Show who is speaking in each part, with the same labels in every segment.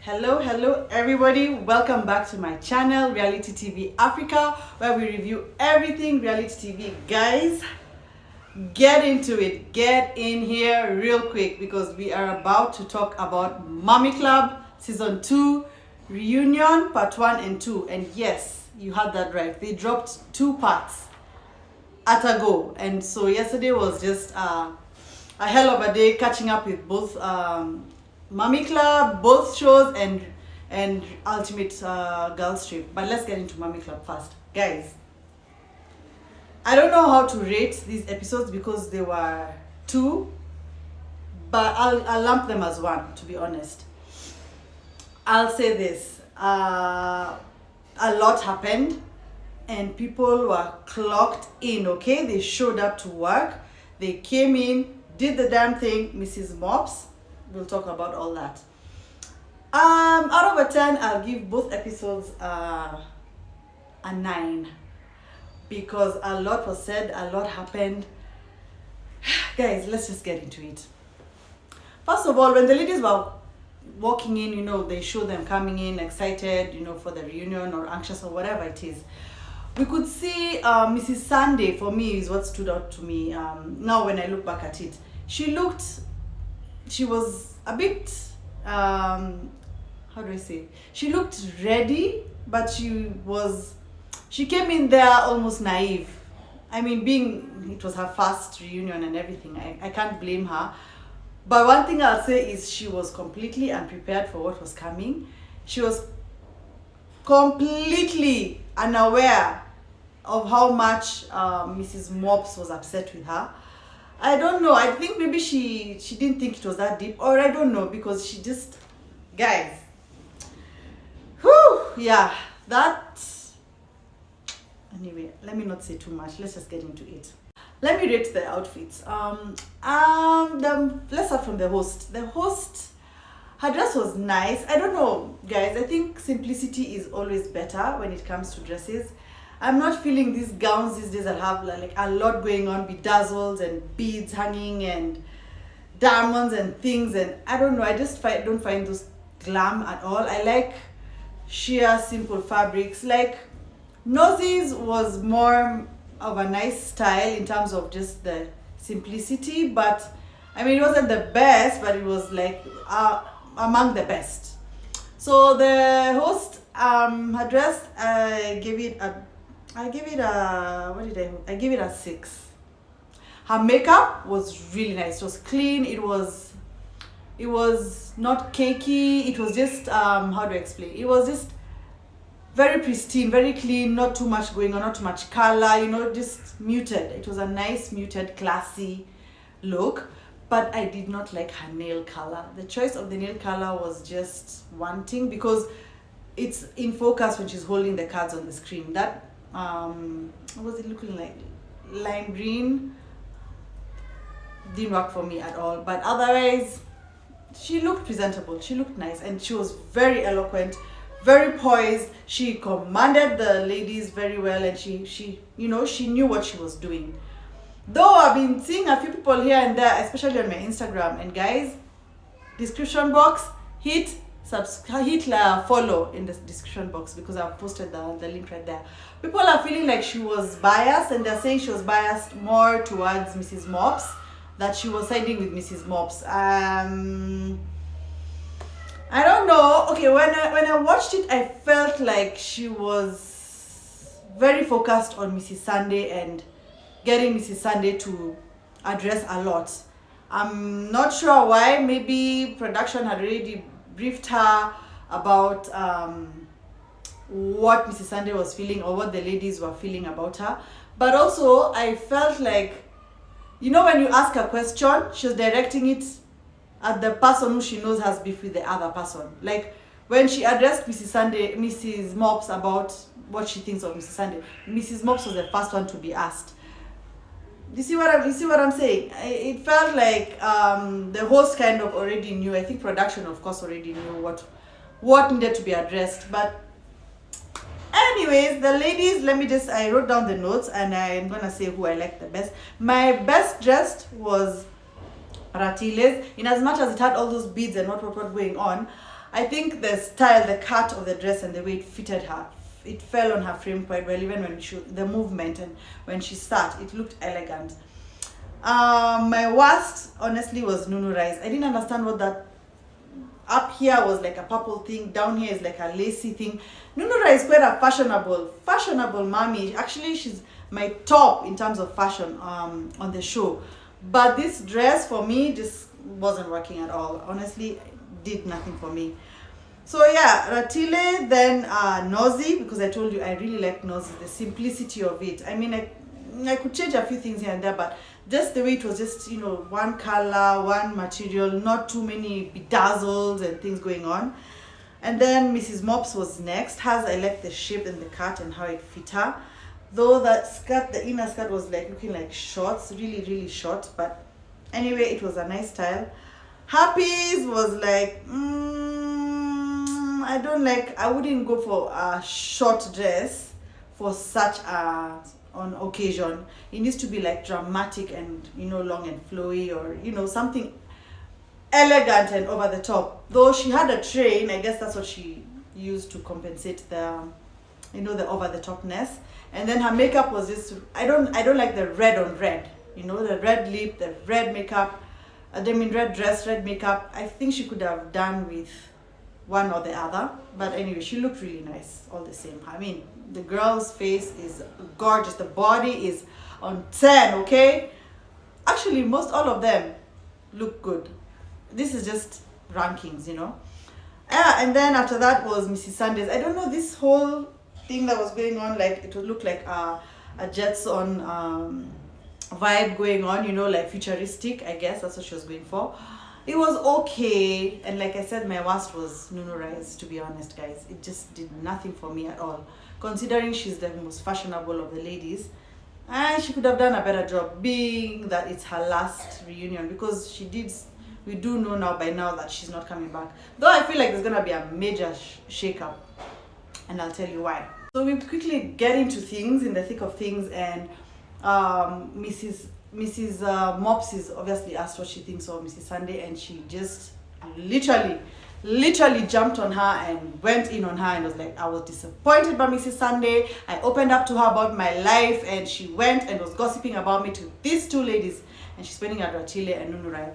Speaker 1: Hello everybody, welcome back to my channel Reality TV Africa, where we review everything reality TV. Guys, get into it, get in here real quick, because we are about to talk about Mommy Club Season 2 Reunion Part 1 and 2. And yes, you heard that right, they dropped 2 parts at a go. And so yesterday was just a hell of a day, catching up with both Mommy Club, both shows, and Ultimate Girls Trip. But let's get into Mommy Club first. Guys, I don't know how to rate these episodes because they were 2, but I'll lump them as 1, to be honest. I'll say this, a lot happened and people were clocked in, okay? They showed up to work, they came in, did the damn thing. Mrs. Mops, we'll talk about all that. Out of a 10, I'll give both episodes a 9, because a lot was said, a lot happened. Guys, let's just get into it. First of all, when the ladies were walking in, they show them coming in excited, for the reunion or anxious or whatever it is. We could see Mrs. Sande, for me, is what stood out to me. Now when I look back at it, she was a bit, how do I say? She looked ready, but she came in there almost naive. I mean, it was her first reunion and everything, I can't blame her. But one thing I'll say is she was completely unprepared for what was coming. She was completely unaware of how much Mrs. Mops was upset with her. I don't know, I think maybe she didn't think it was that deep, or I don't know, because she just, guys, whew, yeah, that, anyway, let me not say too much, let's just get into it. Let me rate the outfits. Let's start from the host. The host, her dress was nice. I don't know, guys, I think simplicity is always better when it comes to dresses. I'm not feeling these gowns these days that have like a lot going on, bedazzled and beads hanging and diamonds and things, and I don't know, I just don't find those glam at all. I like sheer, simple fabrics. Like Nosy's was more of a nice style in terms of just the simplicity, but I mean, it wasn't the best, but it was like among the best. So the host, her dress, I give it a 6. Her makeup was really nice. It was clean. It was not cakey. It was just how do I explain? It was just very pristine, very clean, not too much going on, not too much color, just muted. It was a nice, muted, classy look. But I did not like her nail color. The choice of the nail color was just wanting, because it's in focus when she's holding the cards on the screen. That what was it looking like? Lime green didn't work for me at all. But otherwise, she looked presentable, she looked nice, and she was very eloquent, very poised. She commanded the ladies very well, and she knew what she was doing. Though I've been seeing a few people here and there, especially on my Instagram, and guys, description box, hit follow in the description box, because I've posted the link right there. People are feeling like she was biased, and they're saying she was biased more towards Mrs. Mops, that she was siding with Mrs. Mops. I don't know. Okay, when I watched it, I felt like she was very focused on Mrs. Sande and getting Mrs. Sande to address a lot. I'm not sure why. Maybe production had already briefed her about what Mrs. Sande was feeling, or what the ladies were feeling about her. But also, I felt like, when you ask a question, she was directing it at the person who she knows has beef with the other person. Like when she addressed Mrs. Mops about what she thinks of Mrs. Sande, Mrs. Mops was the first one to be asked. You see what I'm saying? It felt like the host kind of already knew. I think production, of course, already knew what needed to be addressed. But anyways, the ladies, I wrote down the notes, and I'm gonna say who I liked the best. My best dressed was Rati's, in as much as it had all those beads and what going on. I think the style, the cut of the dress and the way it fitted her, it fell on her frame quite well, even when the movement and when she sat, it looked elegant. My worst, honestly, was Nurai's. I didn't understand what that up here was like a purple thing, down here is like a lacy thing. Nurai is quite a fashionable mommy. Actually, she's my top in terms of fashion on the show. But this dress for me just wasn't working at all. Honestly, did nothing for me. So yeah, Ratile, then Nosy, because I told you I really like Nosy, the simplicity of it. I mean, I could change a few things here and there, but just the way it was, just, you know, one color, one material, not too many bedazzles and things going on. And then Mrs. Mops was next. Hers, I liked the shape and the cut and how it fit her. Though that skirt, the inner skirt was like looking like shorts, really short. But anyway, it was a nice style. Happy's was like, I wouldn't go for a short dress for such a on occasion. It needs to be like dramatic and, you know, long and flowy, or, you know, something elegant and over the top. Though she had a train, I guess that's what she used to compensate the, you know, the over the topness. And then her makeup was just, I don't like the red on red, you know, the red lip, the red makeup, red dress, red makeup. I think she could have done with one or the other, but anyway, she looked really nice all the same. I mean, the girl's face is gorgeous, the body is on 10, okay? Actually, most all of them look good. This is just rankings, you know. And then after that was Mrs. Sande's. I don't know, this whole thing that was going on, like it would look like a Jetson vibe going on, you know, like futuristic. I guess that's what she was going for. It was okay, and like I said, my worst was Nurai's, to be honest, guys. It just did nothing for me at all, considering she's the most fashionable of the ladies. And she could have done a better job, being that it's her last reunion, because we do know now by now that she's not coming back. Though I feel like there's gonna be a major shake-up, and I'll tell you why. So we quickly get into things, in the thick of things, and Mrs. Mops is obviously asked what she thinks of Mrs. Sande, and she just literally jumped on her and went in on her and was like, I was disappointed by Mrs. Sande. I opened up to her about my life, and she went and was gossiping about me to these two ladies, and she's pointing at Ratile and Nurai.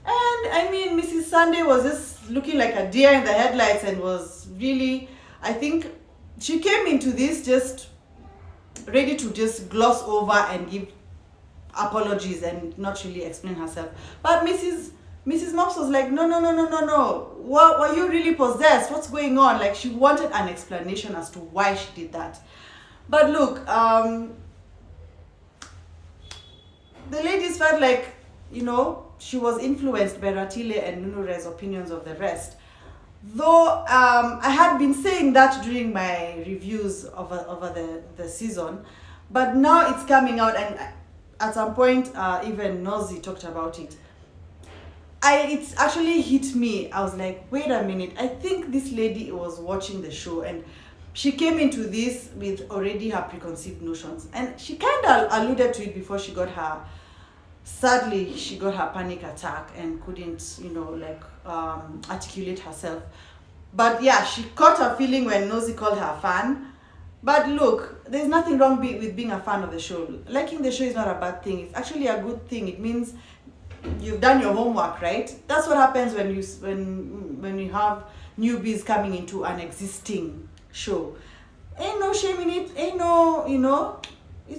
Speaker 1: And I mean, Mrs. Sande was just looking like a deer in the headlights, and was really, I think she came into this just ready to just gloss over and give apologies and not really explain herself. But Mrs. Mops was like, no. What, were you really possessed? What's going on? Like, she wanted an explanation as to why she did that. But look, the ladies felt like, you know, she was influenced by Ratile and Nunurai's opinions of the rest. Though I had been saying that during my reviews over the season, but now it's coming out, and at some point even Nosy talked about it. It's actually hit me. I was like, wait a minute, I think this lady was watching the show, and she came into this with already her preconceived notions, and she kind of alluded to it before she got her, sadly, she got her panic attack and couldn't, you know, like articulate herself. But yeah, she caught her feeling when Nosy called her a fan. But look, there's nothing wrong with being a fan of the show. Liking the show is not a bad thing. It's actually a good thing. It means you've done your homework, right? That's what happens when you have newbies coming into an existing show. Ain't no shame in it. Ain't no, you know,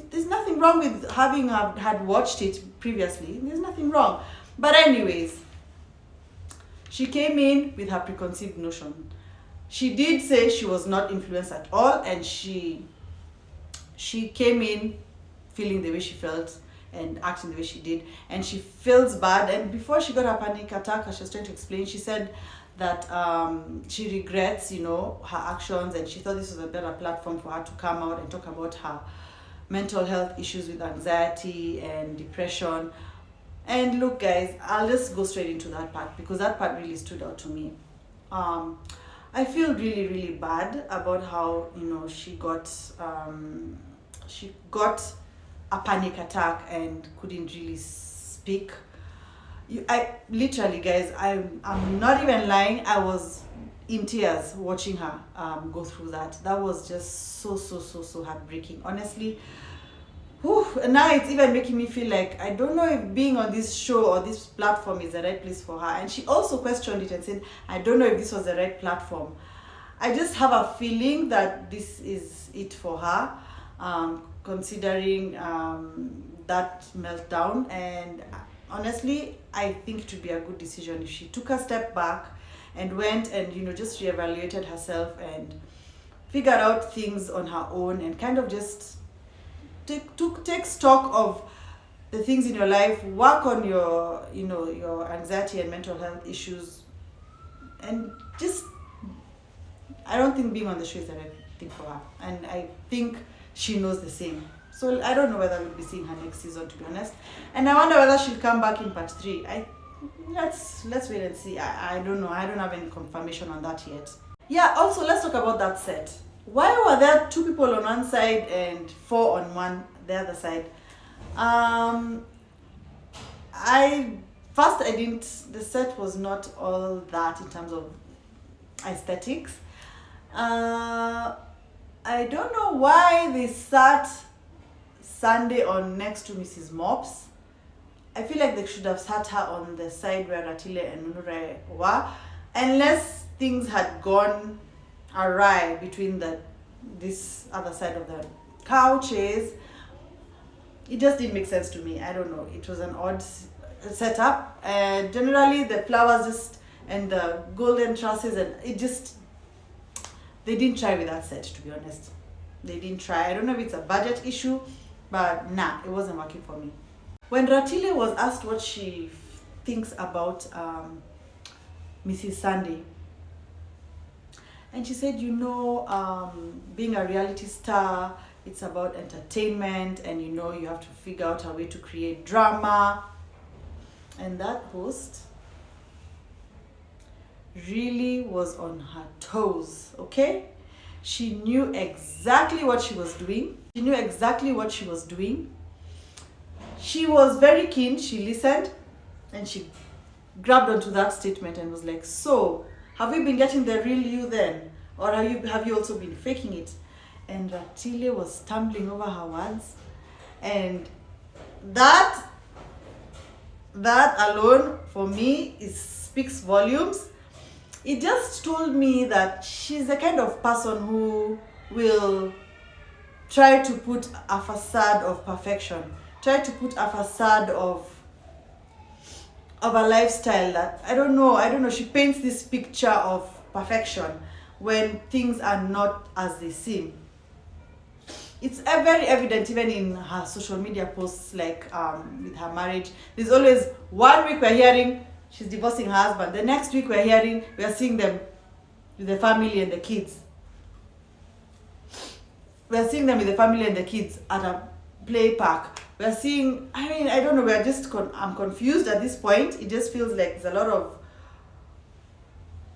Speaker 1: there's nothing wrong with having had watched it previously. There's nothing wrong. But anyways, she came in with her preconceived notion. She did say she was not influenced at all, and she came in feeling the way she felt and acting the way she did, and she feels bad. And before she got her panic attack, as she was trying to explain, she said that she regrets, you know, her actions, and she thought this was a better platform for her to come out and talk about her mental health issues with anxiety and depression. And look, guys, I'll just go straight into that part, because that part really stood out to me. I feel really bad about how, you know, she got a panic attack and couldn't really speak. I literally, guys, I'm not even lying, I was in tears watching her go through that. That was just so heartbreaking. Honestly, whew, and now it's even making me feel like I don't know if being on this show or this platform is the right place for her. And she also questioned it and said, I don't know if this was the right platform. I just have a feeling that this is it for her, considering that meltdown. And honestly, I think it would be a good decision if she took a step back and went and, you know, just reevaluated herself and figured out things on her own and kind of just take stock of the things in your life, work on your, you know, your anxiety and mental health issues, and just, I don't think being on the show is the right thing for her, and I think she knows the same. So I don't know whether we'll be seeing her next season, to be honest, and I wonder whether she'll come back in part 3. Let's wait and see. I don't know. I don't have any confirmation on that yet. Yeah. Also, let's talk about that set. Why were there 2 people on one side and 4 on the other side? The set was not all that in terms of aesthetics. I don't know why they sat Sande on next to Mrs. Mops. I feel like they should have sat her on the side where Ratile and Nurai were, unless things had gone awry between this other side of the couches. It just didn't make sense to me. I don't know. It was an odd setup. And generally, the flowers and the golden trusses, and they didn't try with that set, to be honest. They didn't try. I don't know if it's a budget issue, but nah, it wasn't working for me. When Ratile was asked what she thinks about Mrs. Sande, and she said, being a reality star, it's about entertainment, and you have to figure out a way to create drama. And that host really was on her toes, okay? She knew exactly what she was doing. She was very keen. She listened, and she grabbed onto that statement and was like, so, have you been getting the real you then? Or have you also been faking it? And Ratile was stumbling over her words. And that alone, for me, speaks volumes. It just told me that she's the kind of person who will try to put a facade of perfection, try to put a facade of a lifestyle that, I don't know, she paints this picture of perfection when things are not as they seem. It's very evident even in her social media posts, like with her marriage. There's always 1 week we're hearing she's divorcing her husband. The next week we're seeing them with the family and the kids. We're seeing them with the family and the kids at a play park. We're seeing, I don't know, I'm confused at this point. It just feels like there's a lot of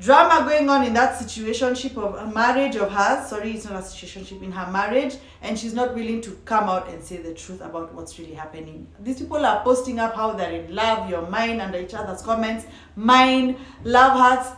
Speaker 1: drama going on in that situationship of a marriage of hers. Sorry, it's not a situationship, in her marriage, and she's not willing to come out and say the truth about what's really happening. These people are posting up how they're in love, you're mine, under each other's comments, mine, love hearts.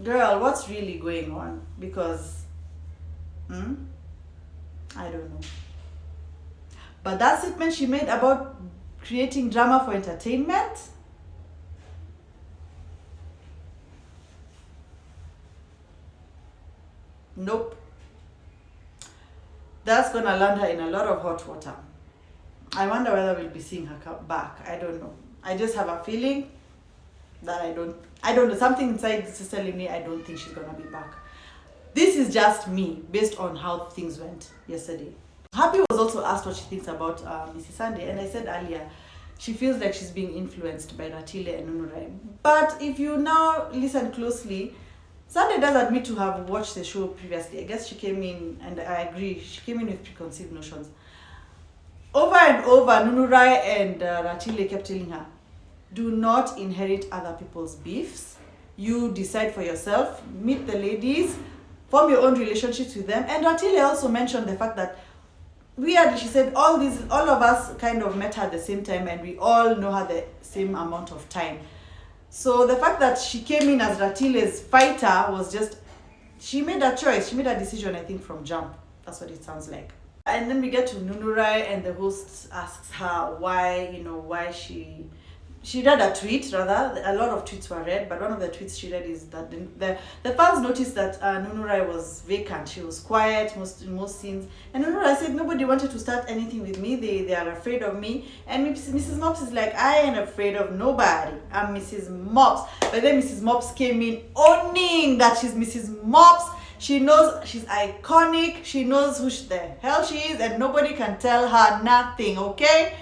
Speaker 1: Girl, what's really going on? Because, I don't know. But that statement she made about creating drama for entertainment, nope. That's gonna land her in a lot of hot water. I wonder whether we'll be seeing her come back. I don't know. I just have a feeling that I don't know. Something inside this is telling me I don't think she's gonna be back. This is just me, based on how things went yesterday. Happy was also asked what she thinks about Mrs. Sande, and I said earlier, she feels like she's being influenced by Ratile and Nurai. But if you now listen closely, Sande does admit to have watched the show previously. I guess she came in, and I agree, she came in with preconceived notions. Over and over, Nurai and Ratile kept telling her, do not inherit other people's beefs. You decide for yourself, meet the ladies, form your own relationships with them. And Ratile also mentioned the fact that, weirdly, she said all of us kind of met her at the same time, and we all know her the same amount of time. So the fact that she came in as Ratile's fighter was just, she made a choice, she made a decision, I think, from jump. That's what it sounds like. And then we get to Nurai, and the host asks her why, why she read a tweet, rather. A lot of tweets were read, but one of the tweets she read is that the fans noticed that Nurai was vacant. She was quiet in most scenes. And Nurai said, nobody wanted to start anything with me. They are afraid of me. And Mrs. Mops is like, I ain't afraid of nobody. I'm Mrs. Mops. But then Mrs. Mops came in owning that she's Mrs. Mops. She knows she's iconic. She knows who the hell she is, and nobody can tell her nothing, okay?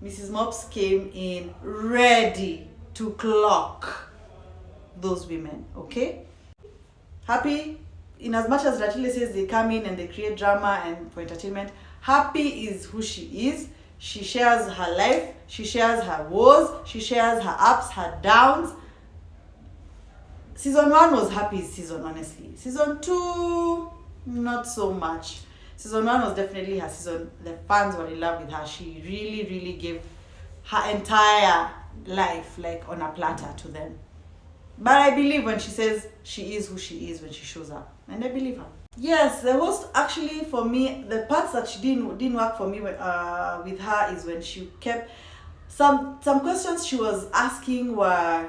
Speaker 1: Mrs. Mops came in ready to clock those women, okay? Happy, in as much as Ratile says they come in and they create drama and for entertainment, Happy is who she is. She shares her life, she shares her woes, she shares her ups, her downs. Season 1 was Happy's season, honestly. Season 2, not so much. Season 1 was definitely her season. The fans were in love with her. She really, really gave her entire life like on a platter to them. But I believe when she says she is who she is when she shows up. And I believe her. Yes, the host actually, for me, the parts that she didn't work for me with her is when she kept... Some questions she was asking were...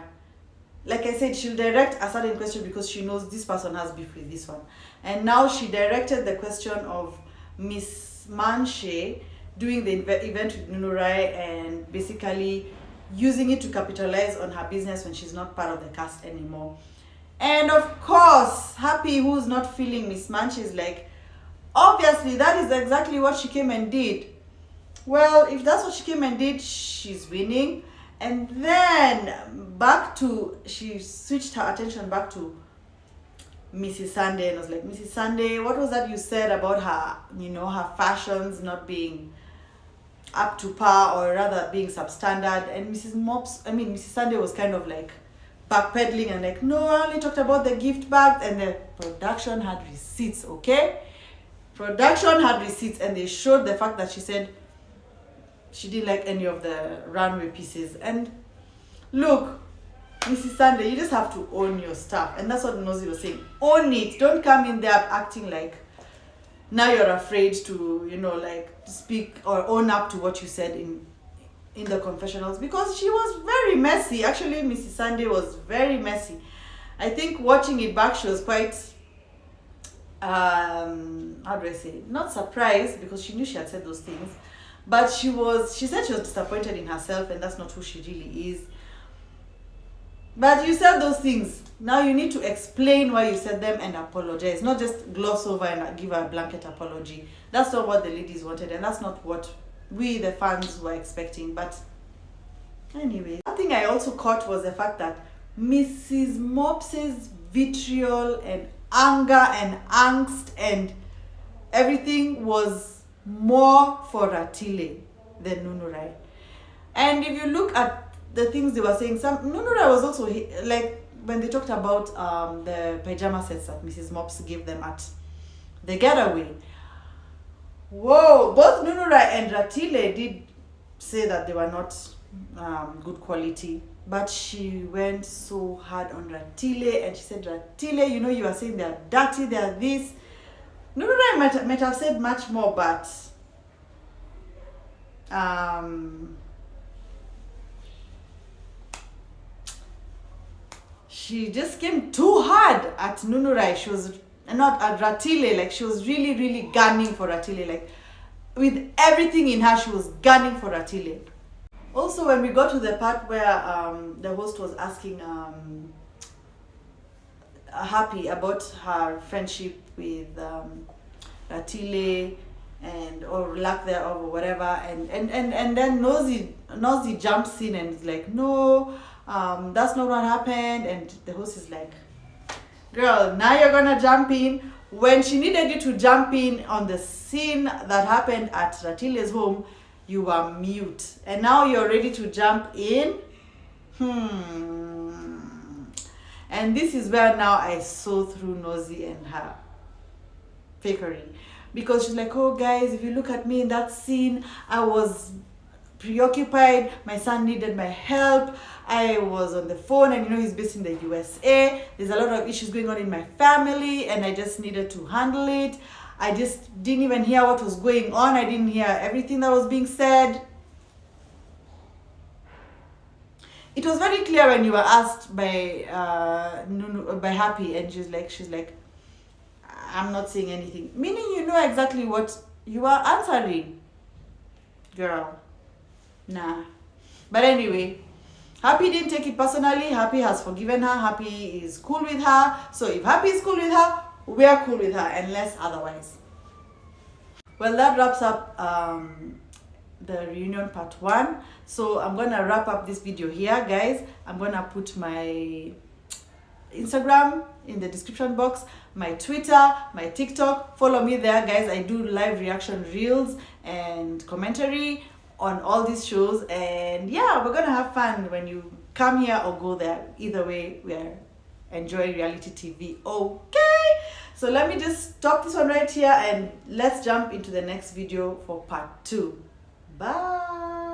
Speaker 1: Like I said, she'll direct a certain question because she knows this person has beef with this one. And now she directed the question of Miss Manche doing the event with Nurai and basically using it to capitalize on her business when she's not part of the cast anymore. And of course, Happy, who's not feeling Miss Manche, is like, obviously, that is exactly what she came and did. Well, if that's what she came and did, she's winning. And then she switched her attention back to Mrs. Sande and was like, Mrs. Sande, what was that you said about her, her fashions not being up to par, or rather being substandard? And Mrs. Sande was kind of like backpedaling and like, no, I only talked about the gift bags, and the production had receipts, okay? Production had receipts, and they showed the fact that she said she didn't like any of the runway pieces. And look, Mrs. Sande, you just have to own your stuff. And that's what Nosy was saying. Own it. Don't come in there acting like now you're afraid to, speak or own up to what you said in the confessionals. Because she was very messy. Actually, Mrs. Sande was very messy. I think watching it back, she was quite, how do I say, not surprised, because she knew she had said those things. But she said she was disappointed in herself, and that's not who she really is. But you said those things. Now you need to explain why you said them and apologize. Not just gloss over and give a blanket apology. That's not what the ladies wanted, and that's not what we, the fans, were expecting. But anyway, one thing I also caught was the fact that Mrs. Mops's vitriol and anger and angst and everything was more for Ratile than Nurai. And if you look at the things they were saying, Nurai was also, like, when they talked about the pajama sets that Mrs. Mops gave them at the getaway. Whoa, both Nurai and Ratile did say that they were not good quality. But she went so hard on Ratile, and she said, Ratile, you are saying they're dirty, they're this. Nurai might have said much more, but she just came too hard at Nurai. She was not at Ratile, like she was really, really gunning for Ratile. Like with everything in her, she was gunning for Ratile. Also, when we got to the part where the host was asking Happy about her friendship with Ratile or lack thereof or whatever, and then Nosy jumps in and is like, no, that's not what happened. And the host is like, girl, now you're gonna jump in. When she needed you to jump in on the scene that happened at Ratile's home, you were mute, and now you're ready to jump in. And this is where now I saw through Nosy and her fakery, because she's like, oh guys, if you look at me in that scene, I was preoccupied. My son needed my help. I was on the phone, and he's based in the USA. There's a lot of issues going on in my family, and I just needed to handle it. I just didn't even hear what was going on. I didn't hear everything that was being said. It was very clear when you were asked by Happy, and she's like, I'm not saying anything. Meaning you know exactly what you are answering. Girl. Nah. But anyway, Happy didn't take it personally. Happy has forgiven her. Happy is cool with her. So if Happy is cool with her, we're cool with her, unless otherwise. Well, that wraps up the reunion part 1. So I'm gonna wrap up this video here, guys. I'm gonna put my Instagram in the description box, my Twitter, my TikTok. Follow me there, guys. I do live reaction reels and commentary on all these shows, and yeah, we're gonna have fun when you come here or go there. Either way, we're enjoying reality TV. Okay, so let me just stop this one right here, and let's jump into the next video for part 2. Bye.